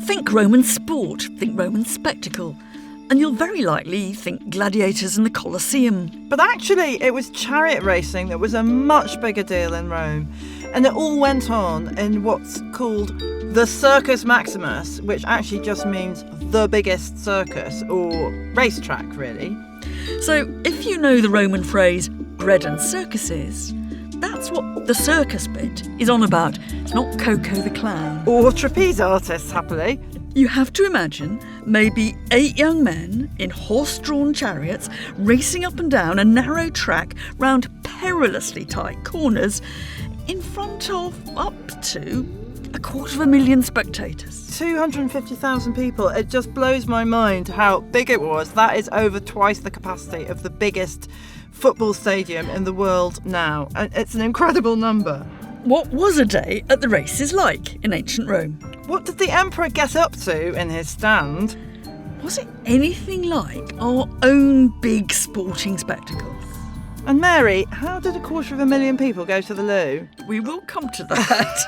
Think Roman sport, think Roman spectacle, and you'll very likely think gladiators in the Colosseum. But actually, it was chariot racing that was a much bigger deal in Rome. And it all went on in what's called the Circus Maximus, which actually just means the biggest circus, or racetrack, really. So if you know the Roman phrase bread and circuses, that's what the circus bit is on about. It's not Coco the clown. Or trapeze artists, happily. You have to imagine maybe 8 young men in horse-drawn chariots racing up and down a narrow track round perilously tight corners in front of up to 250,000 spectators. 250,000 people. It just blows my mind how big it was. That is over twice the capacity of the biggest football stadium in the world now. And it's an incredible number. What was a day at the races like in ancient Rome? What did the emperor get up to in his stand? Was it anything like our own big sporting spectacles? And Mary, how did 250,000 people go to the loo? We will come to that.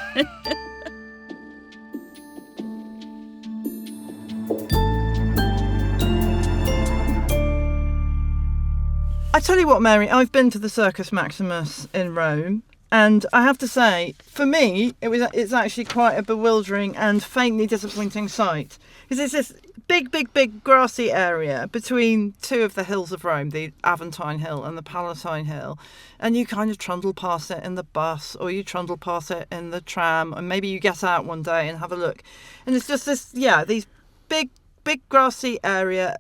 I tell you what, Mary, I've been to the Circus Maximus in Rome, and I have to say, for me, it's actually quite a bewildering and faintly disappointing sight. Because it's this big grassy area between two of the hills of Rome, the Aventine Hill and the Palatine Hill, and you kind of trundle past it in the bus, or you trundle past it in the tram, and maybe you get out one day and have a look. And it's just these big grassy area,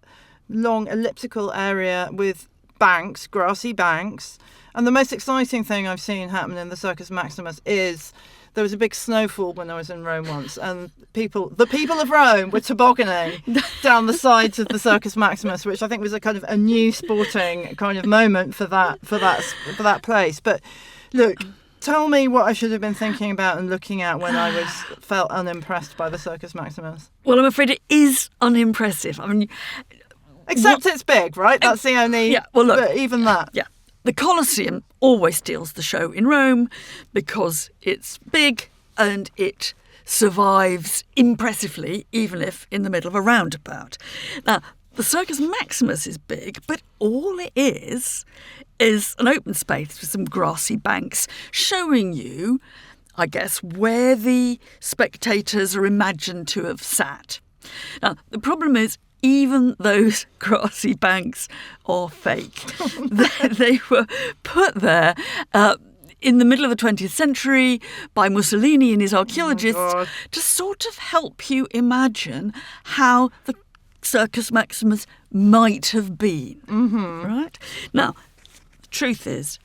long elliptical area with banks, grassy banks. And the most exciting thing I've seen happen in the Circus Maximus is there was a big snowfall when I was in Rome once, and the people of Rome were tobogganing down the sides of the Circus Maximus, which I think was a kind of a new sporting kind of moment for that place. But look, tell me what I should have been thinking about and looking at when I felt unimpressed by the Circus Maximus. Well, I'm afraid it is unimpressive. I mean, except it's big, right? That's the only. Yeah. Well, look. But even that. Yeah. The Colosseum always steals the show in Rome because it's big and it survives impressively, even if in the middle of a roundabout. Now, the Circus Maximus is big, but all it is an open space with some grassy banks showing you, I guess, where the spectators are imagined to have sat. Now, the problem is, even those grassy banks are fake. They were put there in the middle of the 20th century by Mussolini and his archaeologists to sort of help you imagine how the Circus Maximus might have been. Mm-hmm. Right? Now, the truth is,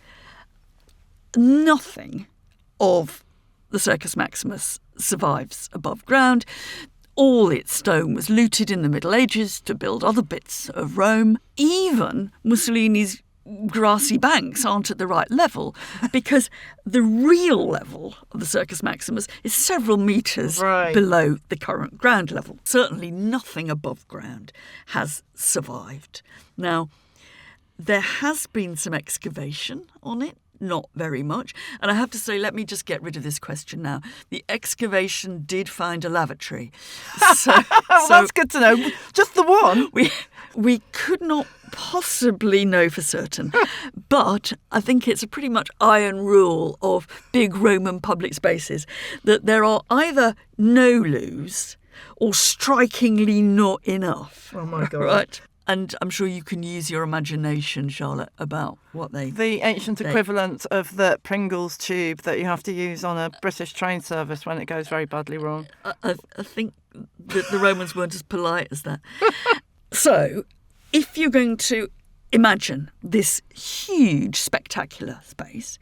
nothing of the Circus Maximus survives above ground. All its stone was looted in the Middle Ages to build other bits of Rome. Even Mussolini's grassy banks aren't at the right level because the real level of the Circus Maximus is several metres below the current ground level. Certainly nothing above ground has survived. Now, there has been some excavation on it. Not very much. And I have to say, let me just get rid of this question now. The excavation did find a lavatory. Well, that's good to know. Just the one? We could not possibly know for certain. But I think it's a pretty much iron rule of big Roman public spaces that there are either no loos or strikingly not enough. Oh, my God. Right? And I'm sure you can use your imagination, Charlotte, about what they... The ancient equivalent of the Pringles tube that you have to use on a British train service when it goes very badly wrong. I think that the Romans weren't as polite as that. So, if you're going to imagine this huge, spectacular space,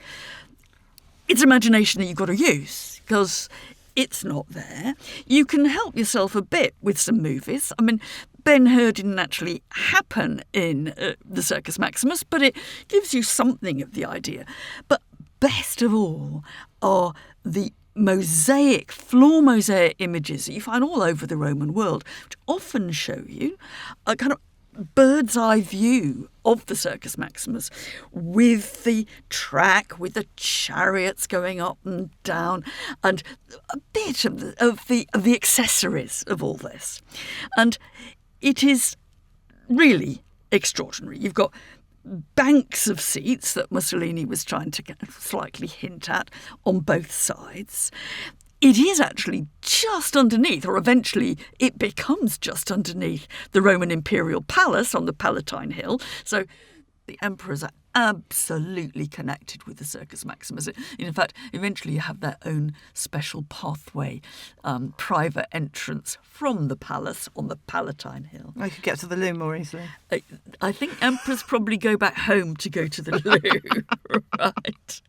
it's imagination that you've got to use, because it's not there. You can help yourself a bit with some movies. I mean, Ben-Hur didn't actually happen in the Circus Maximus, but it gives you something of the idea. But best of all are the floor mosaic images that you find all over the Roman world, which often show you a kind of bird's eye view of the Circus Maximus with the track, with the chariots going up and down, and a bit of the accessories of all this. And it is really extraordinary. You've got banks of seats that Mussolini was trying to slightly hint at on both sides. It is actually just underneath, or eventually it becomes just underneath, the Roman Imperial Palace on the Palatine Hill. So the emperors are absolutely connected with the Circus Maximus. In fact, eventually you have their own special pathway, private entrance from the palace on the Palatine Hill. I could get to the loo more easily. I think emperors probably go back home to go to the loo, right?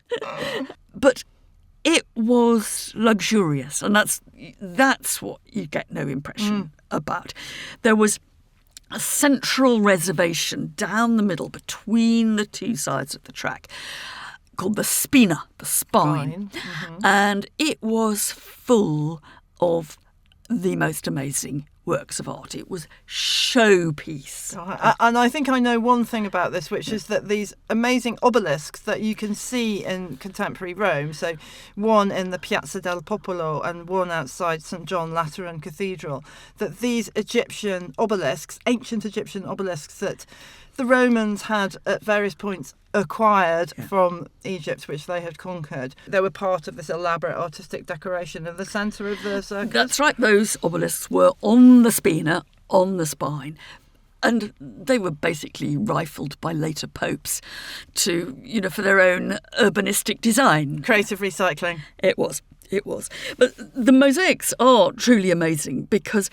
But it was luxurious, and that's what you get no impression about. There was a central reservation down the middle between the two sides of the track called the spina, the spine. And it was full of the most amazing works of art. It was showpiece. And I think I know one thing about this, which is that these amazing obelisks that you can see in contemporary Rome, so one in the Piazza del Popolo and one outside St. John Lateran Cathedral, that these Egyptian obelisks, ancient Egyptian obelisks that the Romans had at various points acquired from Egypt, which they had conquered. They were part of this elaborate artistic decoration in the centre of the circus. That's right, those obelisks were on the spina, on the spine. And they were basically rifled by later popes to, for their own urbanistic design. Creative recycling. It was. But the mosaics are truly amazing because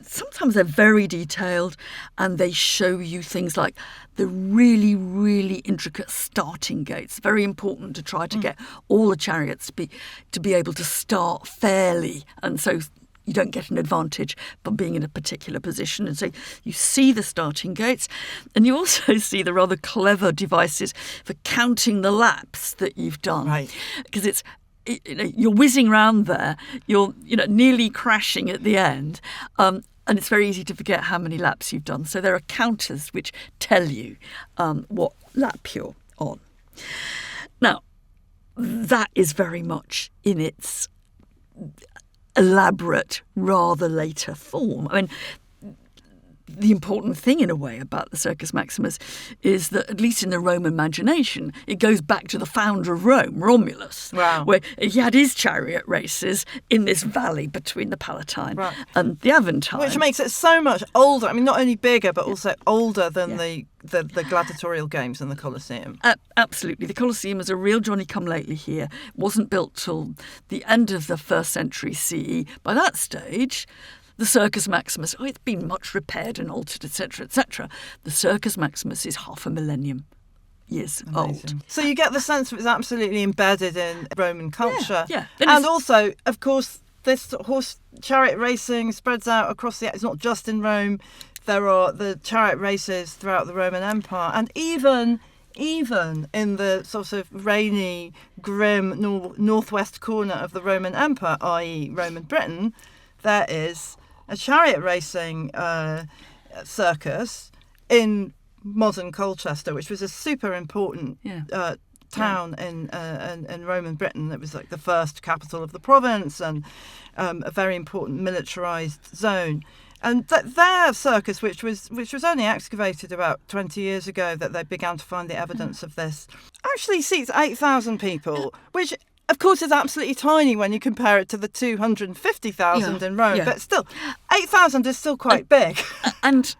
sometimes they're very detailed and they show you things like the really, really intricate starting gates. Very important to try to get all the chariots to be able to start fairly, and so you don't get an advantage by being in a particular position. And so you see the starting gates, and you also see the rather clever devices for counting the laps that you've done. Right. Because you're whizzing round there, you're nearly crashing at the end, and it's very easy to forget how many laps you've done. So there are counters which tell you what lap you're on. Now, that is very much in its elaborate, rather later form. I mean, the important thing in a way about the Circus Maximus is that, at least in the Roman imagination, it goes back to the founder of Rome, Romulus, where he had his chariot races in this valley between the Palatine and the Aventine. Which makes it so much older. I mean, not only bigger, but also older than the gladiatorial games in the Colosseum. Absolutely. The Colosseum is a real Johnny-come-lately here. It wasn't built till the end of the 1st century CE. By that stage, the Circus Maximus, it's been much repaired and altered, etc., etc. The Circus Maximus is half a millennium years old. So you get the sense that it's absolutely embedded in Roman culture. Yeah. And also, of course, this horse chariot racing spreads out across it's not just in Rome. There are the chariot races throughout the Roman Empire, and even in the sort of rainy, grim northwest corner of the Roman Empire, i.e. Roman Britain, there is a chariot racing circus in modern Colchester, which was a super important town in Roman Britain. It was like the first capital of the province and a very important militarised zone. And their circus, which was only excavated about 20 years ago, that they began to find the evidence of this, actually seats 8,000 people, which of course is absolutely tiny when you compare it to the 250,000 in Rome. But still, 8,000 is still quite big. And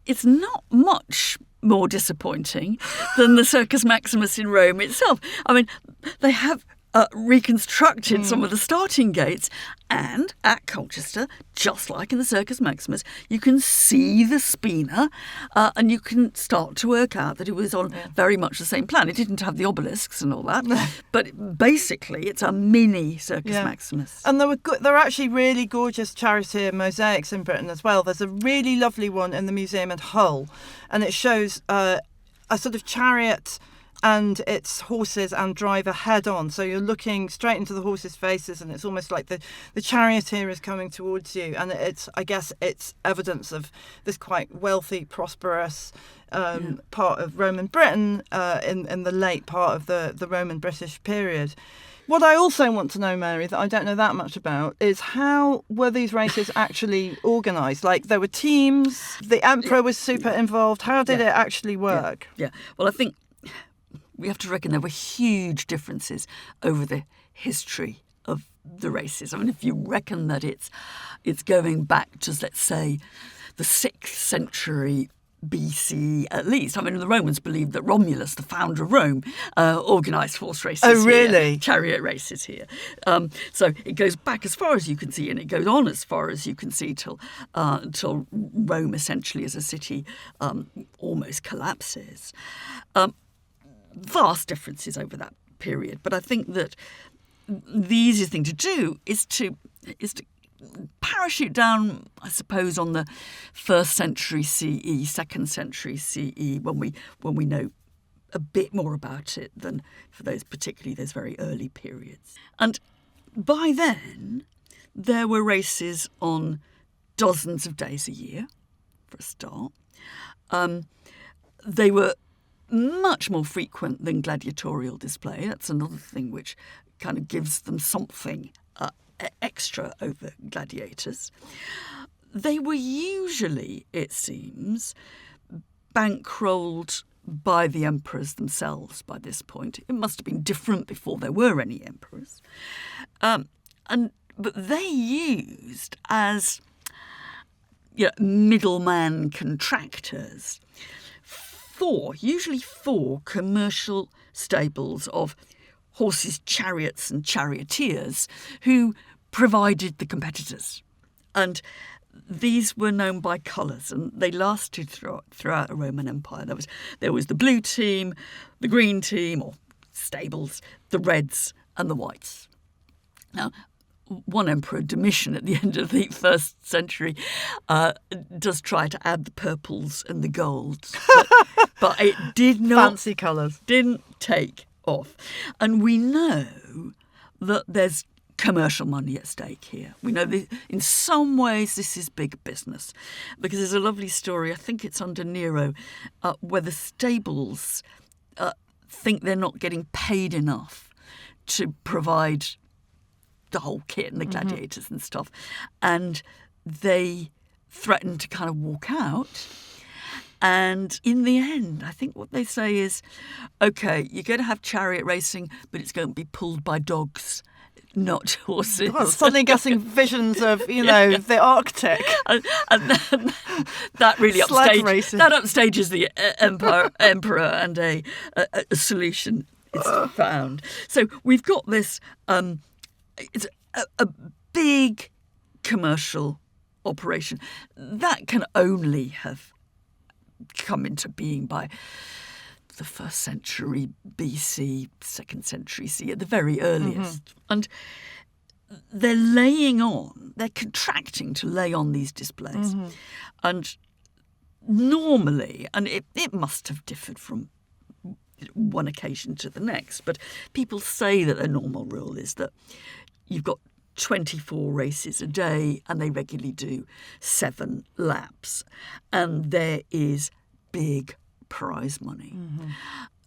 it's not much more disappointing than the Circus Maximus in Rome itself. I mean, they have reconstructed some of the starting gates, and at Colchester, just like in the Circus Maximus, you can see the spina, and you can start to work out that it was on very much the same plan. It didn't have the obelisks and all that, but basically it's a mini Circus Maximus. And there are actually really gorgeous charioteer mosaics in Britain as well. There's a really lovely one in the museum in Hull, and it shows a sort of chariot and it's horses and driver head on. So you're looking straight into the horses' faces, and it's almost like the charioteer is coming towards you. And I guess it's evidence of this quite wealthy, prosperous part of Roman Britain in the late part of the Roman British period. What I also want to know, Mary, that I don't know that much about, is how were these races actually organised? Like, there were teams, the emperor was super involved. How did it actually work? Yeah. Well, I think we have to reckon there were huge differences over the history of the races. I mean, if you reckon that it's going back to, let's say, the 6th century BC at least. I mean, the Romans believed that Romulus, the founder of Rome, organised horse races. Oh, really? Here, chariot races here. So it goes back as far as you can see, and it goes on as far as you can see till Rome, essentially, as a city, almost collapses. Vast differences over that period, but I think that the easiest thing to do is to parachute down, I suppose, on the 1st century CE, 2nd century CE, when we know a bit more about it than for particularly those very early periods. And by then, there were races on dozens of days a year, for a start. They were much more frequent than gladiatorial display. That's another thing which kind of gives them something extra over gladiators. They were usually, it seems, bankrolled by the emperors themselves by this point. It must have been different before there were any emperors. But they used as middleman contractors usually four commercial stables of horses, chariots and charioteers who provided the competitors. And these were known by colours, and they lasted throughout the Roman Empire. There was the blue team, the green team, or stables, the reds and the whites. Now, one emperor, Domitian, at the end of the 1st century, does try to add the purples and the golds, but it did not. Fancy colours. Didn't take off. And we know that there's commercial money at stake here. We know that in some ways this is big business, because there's a lovely story, I think it's under Nero, where the stables think they're not getting paid enough to provide the whole kit and the gladiators and stuff, and they threaten to kind of walk out. And in the end, I think what they say is, OK, you're going to have chariot racing, but it's going to be pulled by dogs, not horses. Well, suddenly getting visions of, the Arctic. and that really upstages the emperor, and a solution is found. So we've got this, it's a big commercial operation that can only have come into being by the 1st century BC, 2nd century CE, at the very earliest. And they're contracting to lay on these displays. And normally, and it must have differed from one occasion to the next, but people say that the normal rule is that you've got 24 races a day, and they regularly do 7 laps. And there is big prize money.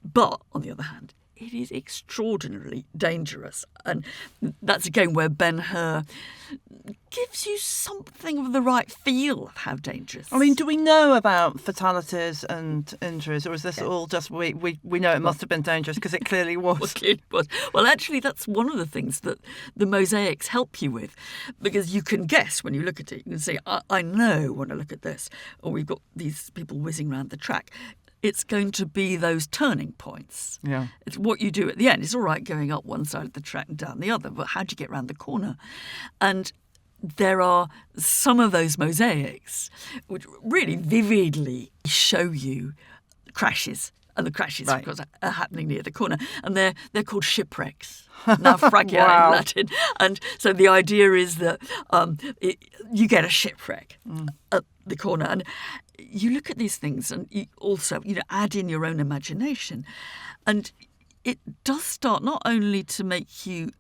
But, on the other hand, it is extraordinarily dangerous. And that's again where Ben-Hur gives you something of the right feel of how dangerous. I mean, do we know about fatalities and injuries, or is this all just we know it must have been dangerous because it clearly was? Well, actually, that's one of the things that the mosaics help you with, because you can guess when you look at it. You can say, I know when I look at this, or we've got these people whizzing around the track. It's going to be those turning points. Yeah. It's what you do at the end. It's all right going up one side of the track and down the other, but how do you get around the corner? And there are some of those mosaics which really vividly show you crashes. And the crashes, of course, are happening near the corner. And they're called shipwrecks, naufragia in Latin. And so the idea is that you get a shipwreck at the corner. And you look at these things and you also, add in your own imagination. And it does start not only to make you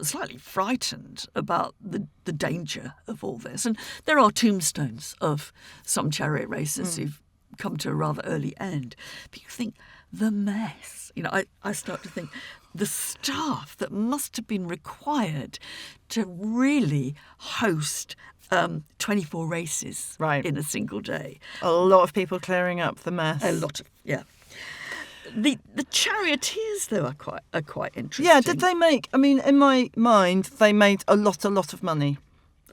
slightly frightened about the danger of all this. And there are tombstones of some chariot racers who've come to a rather early end. But you think, the mess. I start to think the staff that must have been required to really host 24 races in a single day. A lot of people clearing up the mess. A lot of, yeah. The charioteers, though, are quite interesting. Yeah, did they make... I mean, in my mind, they made a lot of money.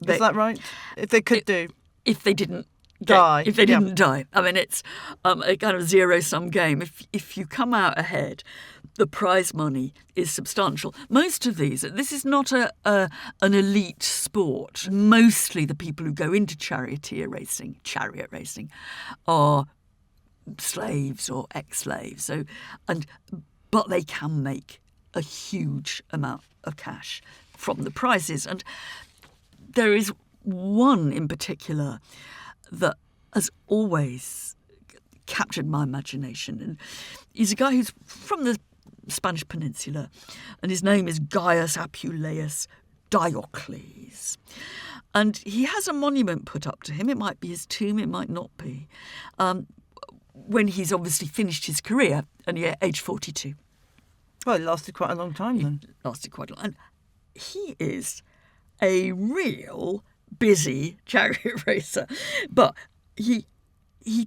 Is that right? If they could do. If they didn't die. If they didn't die. I mean, it's a kind of zero-sum game. If you come out ahead, the prize money is substantial. Most of these, this is not an elite sport. Mostly the people who go into chariot racing, are slaves or ex-slaves. But they can make a huge amount of cash from the prizes. And there is one in particular that has always captured my imagination. And he's a guy who's from the Spanish Peninsula, and his name is Gaius Apuleius Diocles. And he has a monument put up to him. It might be his tomb, it might not be. When he's obviously finished his career, and at age 42. Well, it lasted quite a long time then. It lasted quite a long time. And he is a real busy chariot racer. But he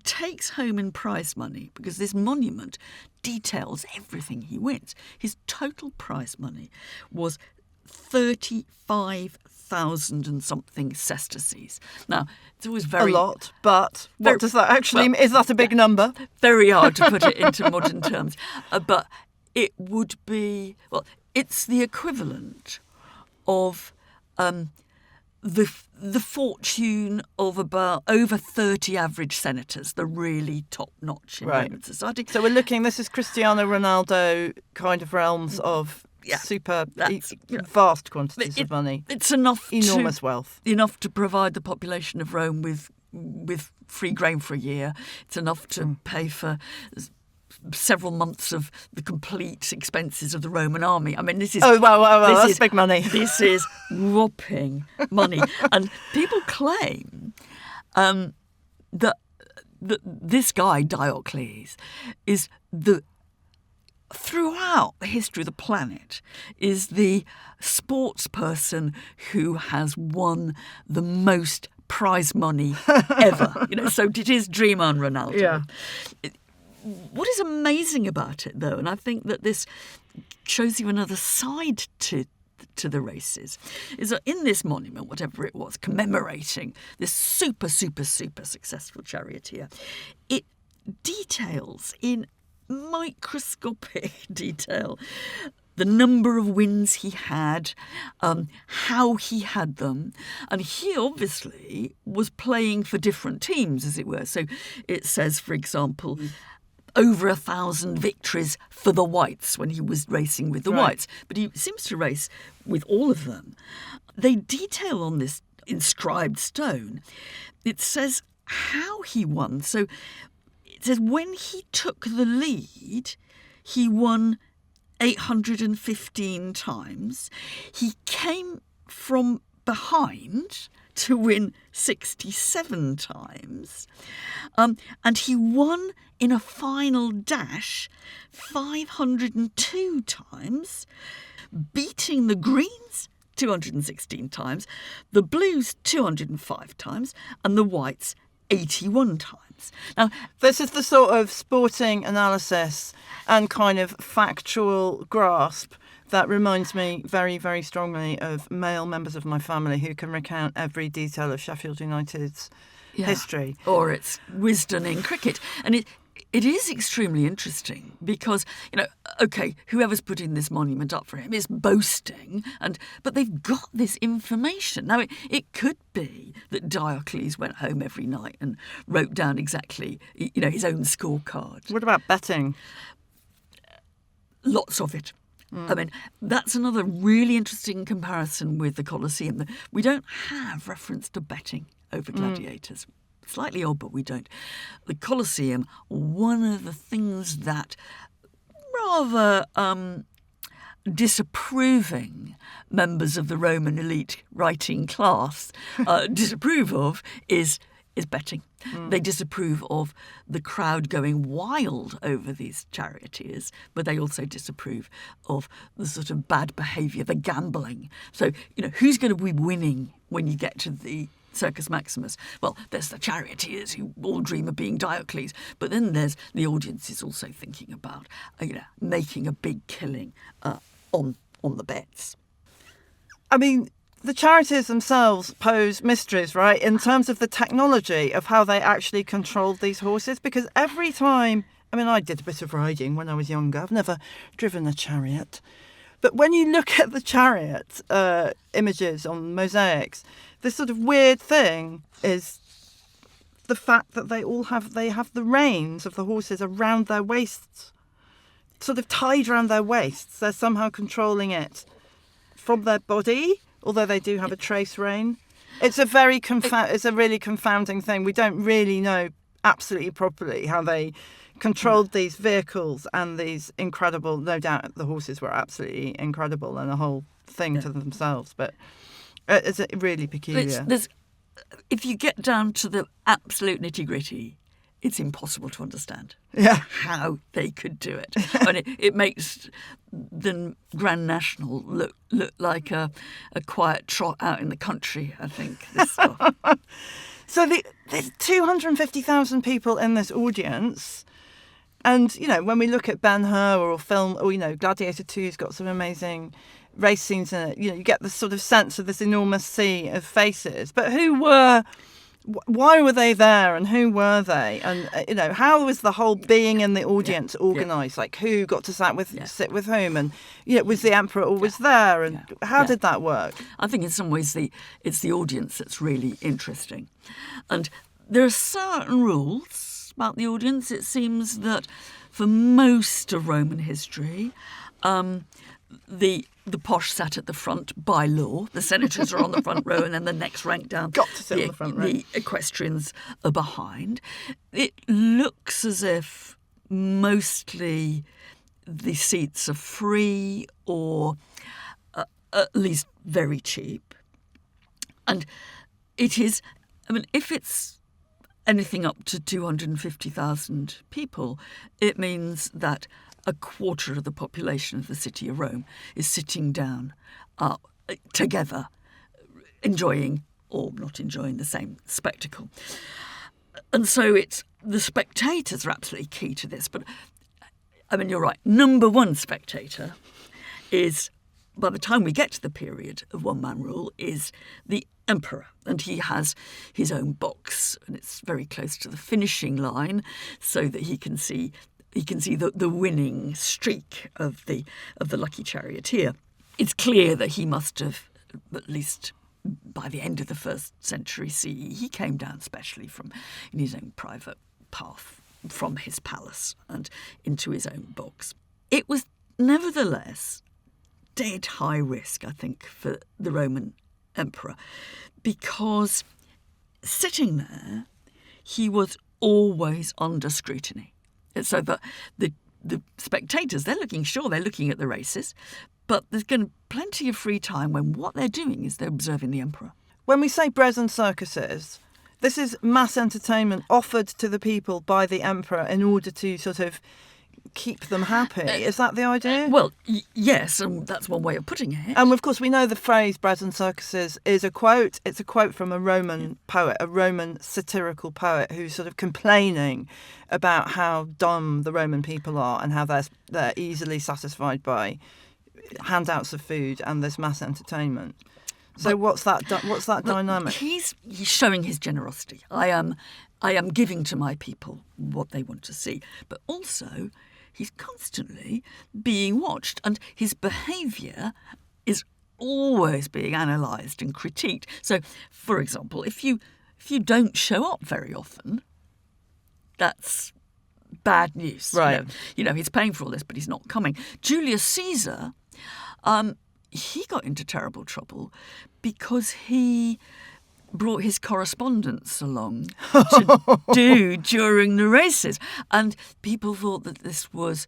takes home in prize money, because this monument details everything he wins. His total prize money was 35,000 and something sesterces. Now, it's always very... A lot, but what does that actually mean? Is that a big number? Very hard to put it into modern terms. But it would be... Well, it's the equivalent of the fortune of about over 30 average senators, the really top-notch in Roman society. So we're looking... This is Cristiano Ronaldo kind of realms of... super vast quantities of money. It's enormous wealth. Enough to provide the population of Rome with free grain for a year. It's enough to pay for several months of the complete expenses of the Roman army. I mean, this is... Oh, wow, that's big money. This is whopping money. And people claim that this guy, Diocles, is throughout the history of the planet, is the sports person who has won the most prize money ever. So it is dream on Ronaldo. Yeah. What is amazing about it, though, and I think that this shows you another side to the races, is that in this monument, whatever it was, commemorating this super successful charioteer, it details in microscopic detail the number of wins he had, how he had them. And he obviously was playing for different teams, as it were. So it says, for example, over 1,000 victories for the Whites when he was racing with the Whites. But he seems to race with all of them. They detail on this inscribed stone, it says how he won. So it says when he took the lead, he won 815 times. He came from behind to win 67 times. And he won in a final dash 502 times, beating the Greens 216 times, the Blues 205 times, and the Whites 81 times. Now, this is the sort of sporting analysis and kind of factual grasp that reminds me very, very strongly of male members of my family who can recount every detail of Sheffield United's history. Or its wisdom in cricket. And it is extremely interesting because, whoever's putting this monument up for him is boasting, but they've got this information. Now, it could be that Diocles went home every night and wrote down exactly, his own scorecard. What about betting? Lots of it. I mean, that's another really interesting comparison with the Colosseum. We don't have reference to betting over gladiators. slightly odd, but we don't. The Colosseum, one of the things that rather disapproving members of the Roman elite writing class disapprove of is betting. They disapprove of the crowd going wild over these charioteers, but they also disapprove of the sort of bad behaviour, the gambling. So, who's going to be winning when you get to the Circus Maximus? Well, there's the charioteers who all dream of being Diocles, but then there's the audience is also thinking about, making a big killing on the bets. I mean, the charioteers themselves pose mysteries, right, in terms of the technology of how they actually controlled these horses. Because every time, I did a bit of riding when I was younger. I've never driven a chariot. But when you look at the chariot images on mosaics, the sort of weird thing is the fact that they have the reins of the horses around their waists, sort of tied around their waists. They're somehow controlling it from their body, although they do have a trace rein. It's a really confounding thing. We don't really know absolutely properly how they controlled these vehicles and these incredible. No doubt the horses were absolutely incredible and a whole thing to themselves, but it's really peculiar. If you get down to the absolute nitty-gritty, it's impossible to understand how they could do it. It makes the Grand National look like a quiet trot out in the country, I think. This stuff. So there's 250,000 people in this audience. And, when we look at Ben-Hur or film, or, Gladiator 2's got some amazing race scenes in it, you get this sort of sense of this enormous sea of faces. But why were they there and who were they? And, how was the whole being in the audience organised? Like, who got to sit with whom? And, was the emperor always there? And how did that work? I think in some ways it's the audience that's really interesting. And there are certain rules about the audience. It seems that for most of Roman history, the posh sat at the front by law. The senators are on the front row, and then the next rank down, got to sit on the front row. The equestrians are behind. It looks as if mostly the seats are free or at least very cheap. And it is, if it's anything up to 250,000 people, it means that a quarter of the population of the city of Rome is sitting down together, enjoying or not enjoying the same spectacle. And so the spectators are absolutely key to this. But, you're right. Number one spectator is, by the time we get to the period of one-man rule, is the emperor. And he has his own box, and it's very close to the finishing line so that he can see the winning streak of the lucky charioteer. It's clear that he must have, at least by the end of the 1st century CE, he came down specially in his own private path from his palace and into his own box. It was nevertheless dead high risk, I think, for the Roman emperor, because sitting there, he was always under scrutiny. So that the spectators, they're looking at the races, but there's going to be plenty of free time when what they're doing is they're observing the emperor. When we say brazen circuses, this is mass entertainment offered to the people by the emperor in order to sort of keep them happy. Is that the idea? Well, yes, and that's one way of putting it. And of course, we know the phrase brazen circuses is a quote. It's a quote from a Roman poet, a Roman satirical poet who's sort of complaining about how dumb the Roman people are and how they're easily satisfied by handouts of food and this mass entertainment. So what's that dynamic? He's showing his generosity. I am giving to my people what they want to see, but also he's constantly being watched, and his behaviour is always being analysed and critiqued. So, for example, if you don't show up very often, that's bad news. Right. He's paying for all this, but he's not coming. Julius Caesar, he got into terrible trouble because he brought his correspondence along to do during the races. And people thought that this was,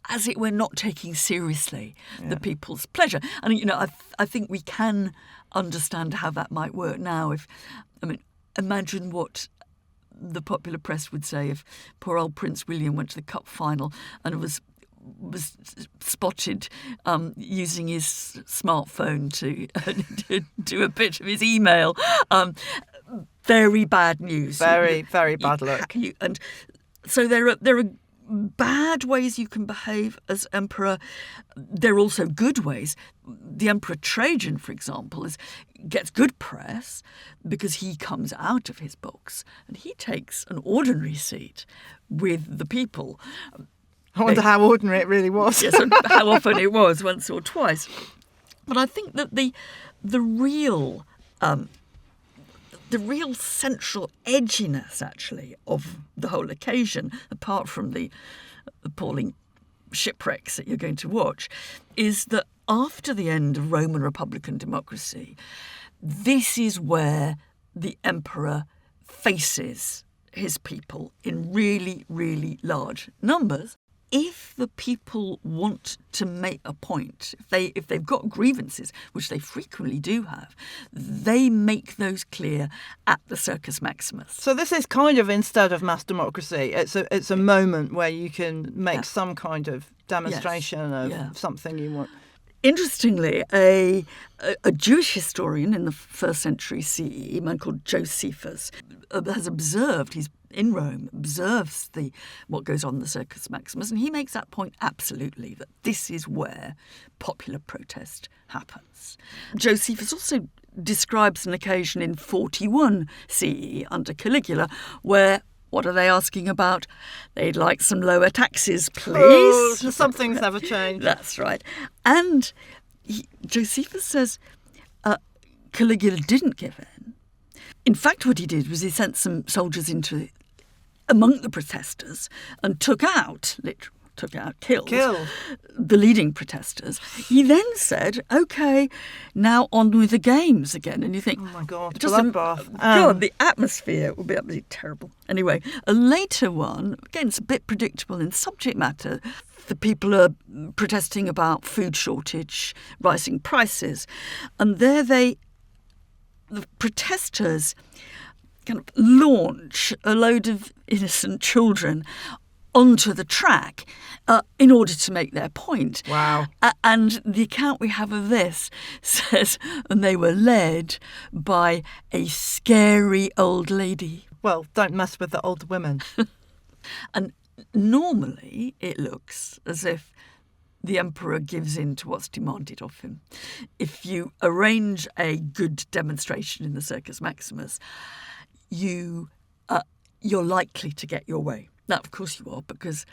as it were, not taking seriously the people's pleasure. And, you know, I think we can understand how that might work now. Imagine what the popular press would say if poor old Prince William went to the cup final and was spotted using his smartphone to do a bit of his email. Very bad news. Very, very bad luck. And so there are bad ways you can behave as emperor. There are also good ways. The Emperor Trajan, for example, gets good press because he comes out of his box and he takes an ordinary seat with the people. I wonder how ordinary it really was. Yes, and how often it was, once or twice. But I think that the real central edginess, actually, of the whole occasion, apart from the appalling shipwrecks that you're going to watch, is that after the end of Roman Republican democracy, this is where the emperor faces his people in really, really large numbers. If the people want to make a point, if they've got grievances, which they frequently do have, they make those clear at the Circus Maximus. So this is kind of, instead of mass democracy, it's a moment where you can make some kind of demonstration of something you want. Interestingly, a Jewish historian in the 1st century CE, a man called Josephus, has observed, he's in Rome, observes what goes on in the Circus Maximus, and he makes that point absolutely, that this is where popular protest happens. Josephus also describes an occasion in 41 CE under Caligula where, what are they asking about? They'd like some lower taxes, please. Oh, something's never changed. That's right. And Josephus says Caligula didn't give in. In fact, what he did was he sent some soldiers among the protesters and killed the leading protesters. He then said, OK, now on with the games again. And you think, oh my God, bloodbath. God, the atmosphere will be absolutely terrible. Anyway, a later one, again, it's a bit predictable in subject matter. The people are protesting about food shortage, rising prices. And there the protesters kind of launch a load of innocent children onto the track in order to make their point. Wow. And the account we have of this says, and they were led by a scary old lady. Well, don't mess with the old women. And normally it looks as if the emperor gives in to what's demanded of him. If you arrange a good demonstration in the Circus Maximus, you're likely to get your way. Now, of course you are, because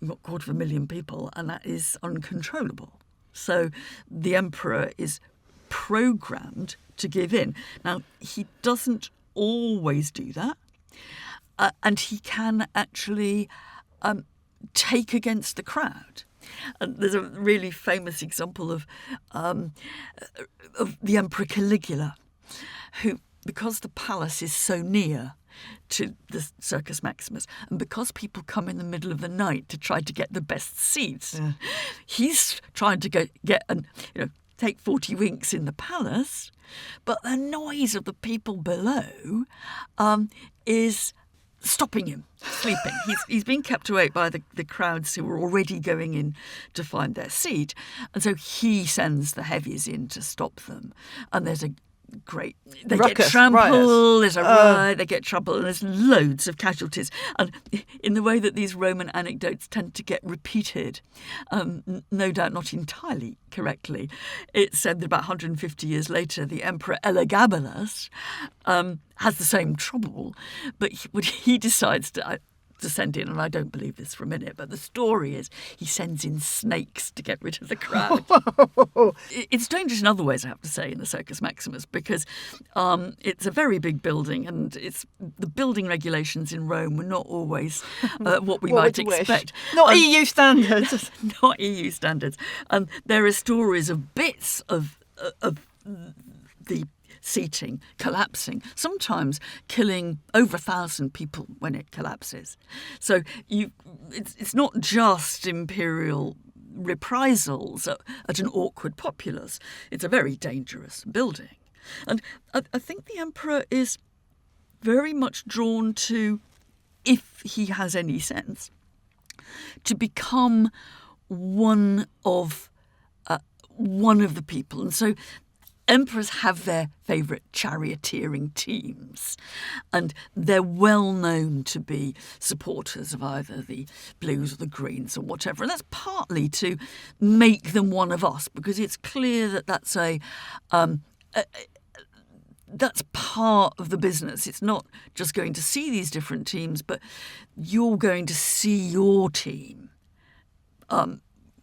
we've got 250,000 people, and that is uncontrollable. So the emperor is programmed to give in. Now, he doesn't always do that, and he can actually take against the crowd. And there's a really famous example of the Emperor Caligula, who, because the palace is so near to the Circus Maximus, and because people come in the middle of the night to try to get the best seats, he's trying to take 40 winks in the palace, but the noise of the people below is stopping him sleeping. He's being kept awake by the crowds who are already going in to find their seat, and so he sends the heavies in to stop them. And there's a great, they ruckus, get trampled, riots. There's a riot, they get trampled, and there's loads of casualties. And in the way that these Roman anecdotes tend to get repeated, no doubt not entirely correctly, it's said that about 150 years later, the Emperor Elagabalus has the same trouble, but he decides to send in, and I don't believe this for a minute, but the story is he sends in snakes to get rid of the crowd. It's dangerous in other ways, I have to say, in the Circus Maximus, because it's a very big building, and the building regulations in Rome were not always what we might expect. Not EU standards. Not EU standards. There are stories of bits of the seating collapsing, sometimes killing over 1,000 people when it collapses. So it's not just imperial reprisals at an awkward populace. It's a very dangerous building. And I think the emperor is very much drawn to, if he has any sense, to become one of the people. And so emperors have their favourite charioteering teams, and they're well known to be supporters of either the blues or the greens or whatever. And that's partly to make them one of us, because it's clear that that's that's part of the business. It's not just going to see these different teams, but you're going to see your team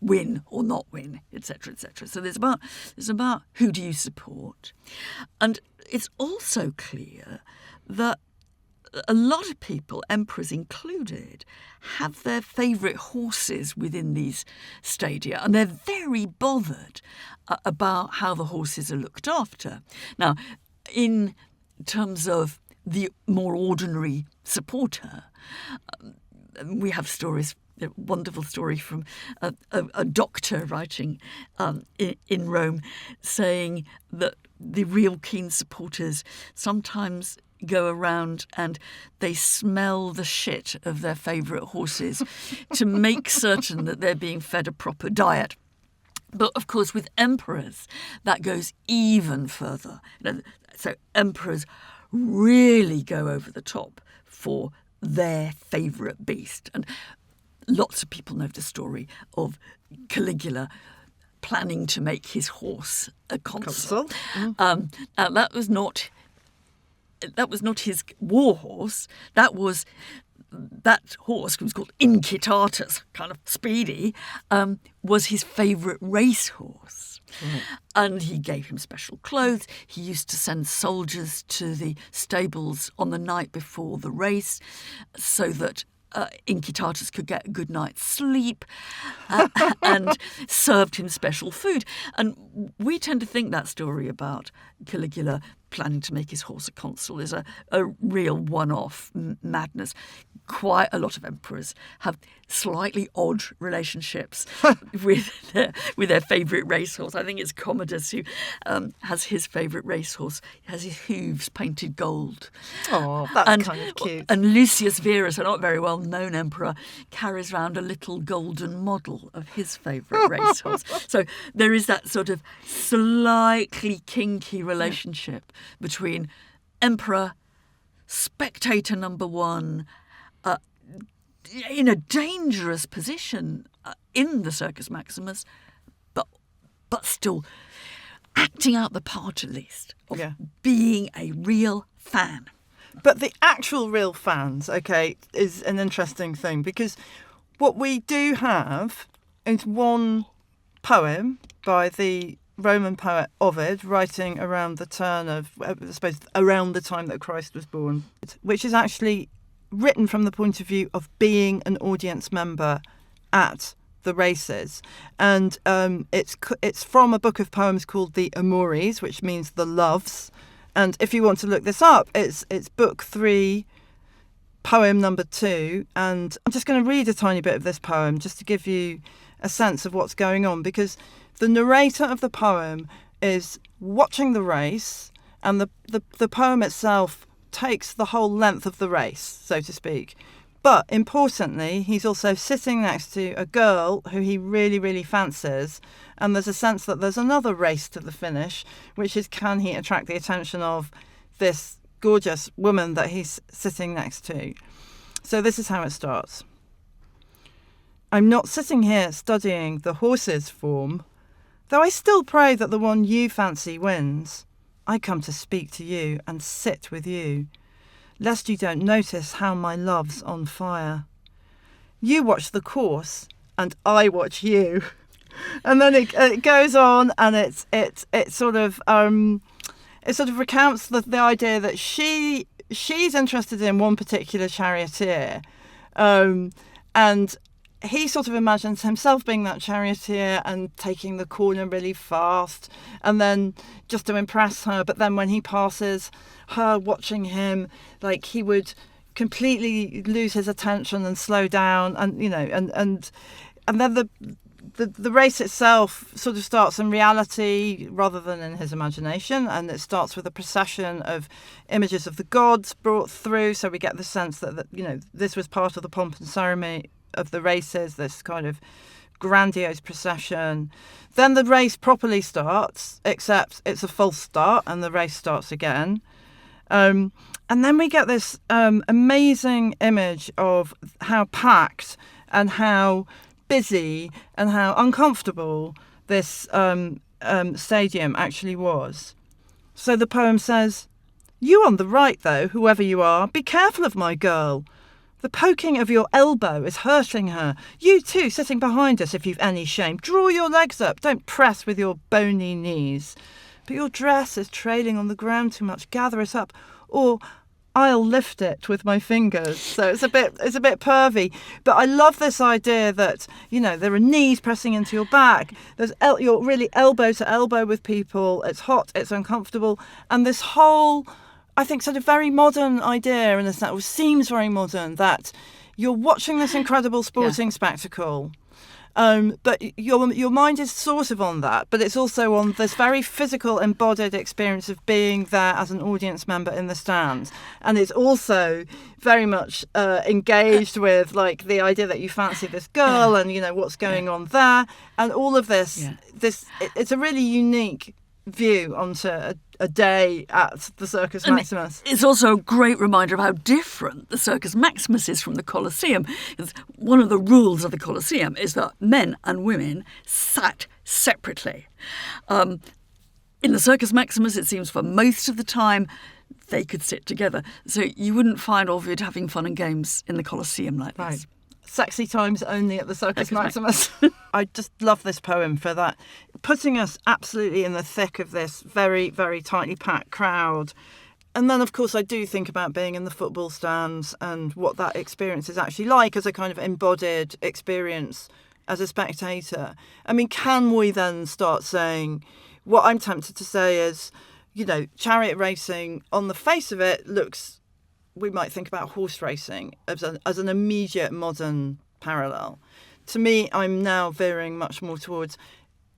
win or not win, etc., etc. So there's about who do you support. And it's also clear that a lot of people, emperors included, have their favourite horses within these stadia, and they're very bothered about how the horses are looked after. Now, in terms of the more ordinary supporter, we have stories, a wonderful story from a doctor writing in Rome, saying that the real keen supporters sometimes go around and they smell the shit of their favourite horses to make certain that they're being fed a proper diet. But of course, with emperors, that goes even further. So emperors really go over the top for their favourite beast. And lots of people know the story of Caligula planning to make his horse a consul. And that was not his war horse. That horse, was called Incitatus, kind of speedy, was his favourite racehorse. Right. And he gave him special clothes. He used to send soldiers to the stables on the night before the race so that Incitatus could get a good night's sleep, and served him special food. And we tend to think that story about Caligula planning to make his horse a consul is a real one-off madness. Quite a lot of emperors have slightly odd relationships with their favourite racehorse. I think it's Commodus who has his favourite racehorse. He has his hooves painted gold. Oh, that's kind of cute. And Lucius Verus, a not very well-known emperor, carries around a little golden model of his favourite racehorse. So there is that sort of slightly kinky relationship between emperor, spectator number one, in a dangerous position in the Circus Maximus, but still acting out the part, at least, of being a real fan. But the actual real fans, is an interesting thing, because what we do have is one poem by the Roman poet Ovid, writing around the turn of, I suppose, around the time that Christ was born, which is actually written from the point of view of being an audience member at the races. And it's from a book of poems called the Amores, which means the loves. And if you want to look this up, it's book 3, poem number 2. And I'm just going to read a tiny bit of this poem just to give you a sense of what's going on, because the narrator of the poem is watching the race, and the poem itself takes the whole length of the race, so to speak. But importantly, he's also sitting next to a girl who he really, really fancies, and there's a sense that there's another race to the finish, which is, can he attract the attention of this gorgeous woman that he's sitting next to? So this is how it starts. I'm not sitting here studying the horse's form, though I still pray that the one you fancy wins. I come to speak to you and sit with you, lest you don't notice how my love's on fire. You watch the course, and I watch you. And then it goes on, and it sort of recounts the idea that she's interested in one particular charioteer, and he sort of imagines himself being that charioteer and taking the corner really fast, and then just to impress her. But then when he passes her watching him, like, he would completely lose his attention and slow down, and and then the race itself sort of starts in reality rather than in his imagination, and it starts with a procession of images of the gods brought through, so we get the sense that this was part of the pomp and ceremony of the races, this kind of grandiose procession. Then the race properly starts, except it's a false start and the race starts again. And then we get this amazing image of how packed and how busy and how uncomfortable this stadium actually was. So the poem says, "You on the right, though, whoever you are, be careful of my girl. The poking of your elbow is hurting her. You too, sitting behind us, if you've any shame. Draw your legs up, don't press with your bony knees. But your dress is trailing on the ground too much. Gather it up, or I'll lift it with my fingers." So it's a bit pervy, but I love this idea that there are knees pressing into your back. You're really elbow to elbow with people. It's hot, it's uncomfortable, and this whole, I think, sort of very modern idea, in a sense, or seems very modern, that you're watching this incredible sporting spectacle. But your mind is sort of on that, but it's also on this very physical, embodied experience of being there as an audience member in the stands. And it's also very much engaged with, like, the idea that you fancy this girl and, what's going on there. And all of this, it's a really unique view onto a day at the Circus Maximus. It's also a great reminder of how different the Circus Maximus is from the Colosseum. One of the rules of the Colosseum is that men and women sat separately. In the Circus Maximus, it seems for most of the time, they could sit together. So you wouldn't find Ovid having fun and games in the Colosseum like Right. this. Sexy times only at the Circus Maximus. I just love this poem for that, putting us absolutely in the thick of this very, very tightly packed crowd. And then, of course, I do think about being in the football stands and what that experience is actually like as a kind of embodied experience as a spectator. I mean, can we then start saying, what I'm tempted to say is, chariot racing on the face of it looks, we might think about horse racing as an immediate modern parallel. To me, I'm now veering much more towards,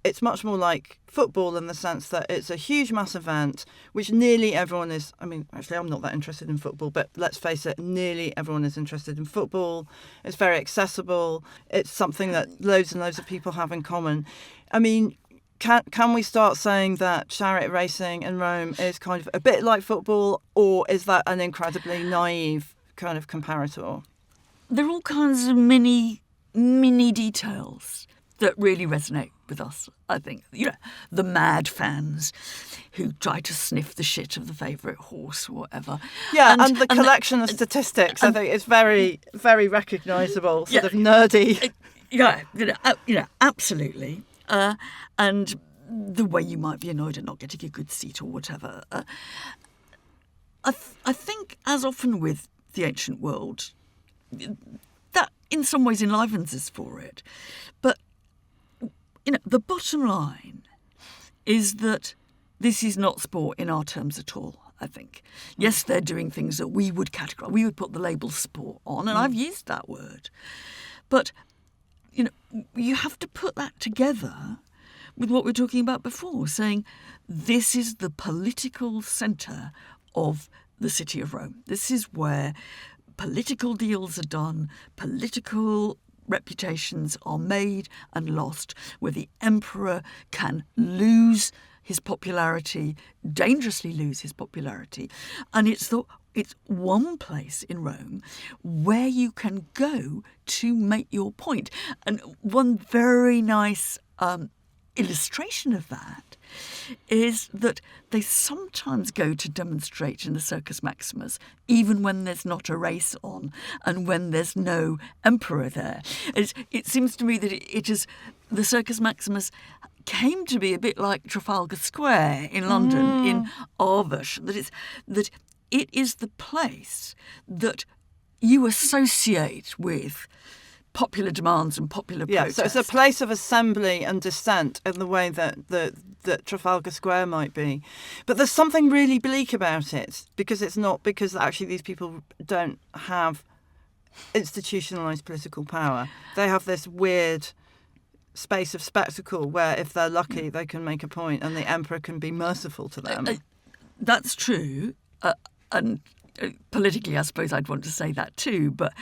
it's much more like football in the sense that it's a huge mass event, which nearly everyone is, actually I'm not that interested in football, but let's face it, nearly everyone is interested in football. It's very accessible. It's something that loads and loads of people have in common. Can we start saying that chariot racing in Rome is kind of a bit like football, or is that an incredibly naive kind of comparator? There are all kinds of mini details that really resonate with us, I think. The mad fans who try to sniff the shit of the favourite horse or whatever. Yeah, and the collection of statistics, I think, is very, very recognisable, sort of nerdy. Absolutely. And the way you might be annoyed at not getting a good seat or whatever. I think, as often with the ancient world, that in some ways enlivens us for it. But, the bottom line is that this is not sport in our terms at all, I think. Yes, they're doing things that we would categorise. We would put the label sport on, and I've used that word. But, you have to put that together with what we were talking about before, saying this is the political centre of the city of Rome. This is where political deals are done, political reputations are made and lost, where the emperor can lose his popularity, dangerously lose his popularity. And it's one place in Rome where you can go to make your point. And one very nice illustration of that is that they sometimes go to demonstrate in the Circus Maximus, even when there's not a race on and when there's no emperor there. It seems to me that it is the Circus Maximus came to be a bit like Trafalgar Square in London in our version, that it is the place that you associate with popular demands and popular Yeah, protests. so it's a place of assembly and dissent in the way that Trafalgar Square might be. But there's something really bleak about it, because it's not, because actually these people don't have institutionalised political power. They have this weird space of spectacle where, if they're lucky, they can make a point and the emperor can be merciful to them. That's true. And politically, I suppose I'd want to say that too. But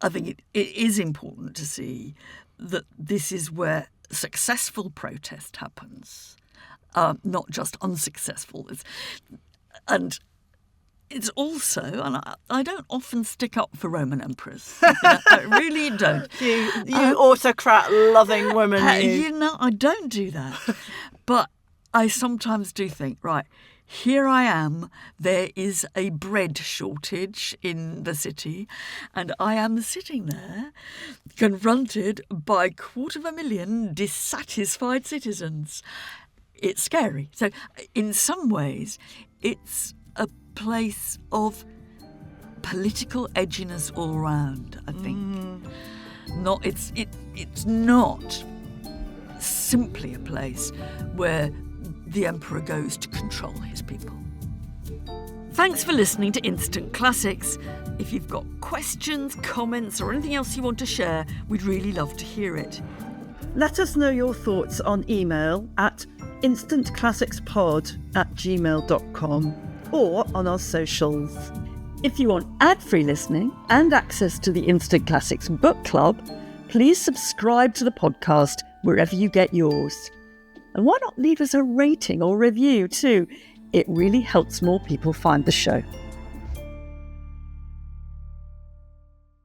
I think it is important to see that this is where successful protest happens, not just unsuccessful. And it's also, and I don't often stick up for Roman emperors. I really don't. You autocrat-loving woman. I don't do that. But I sometimes do think, right, here I am, there is a bread shortage in the city, and I am sitting there confronted by 250,000 dissatisfied citizens. It's scary. So in some ways, it's a place of political edginess all round, I think. It's not simply a place where the emperor goes to control his people. Thanks for listening to Instant Classics. If you've got questions, comments, or anything else you want to share, we'd really love to hear it. Let us know your thoughts on email at instantclassicspod@gmail.com or on our socials. If you want ad-free listening and access to the Instant Classics Book Club, please subscribe to the podcast wherever you get yours. And why not leave us a rating or review too? It really helps more people find the show.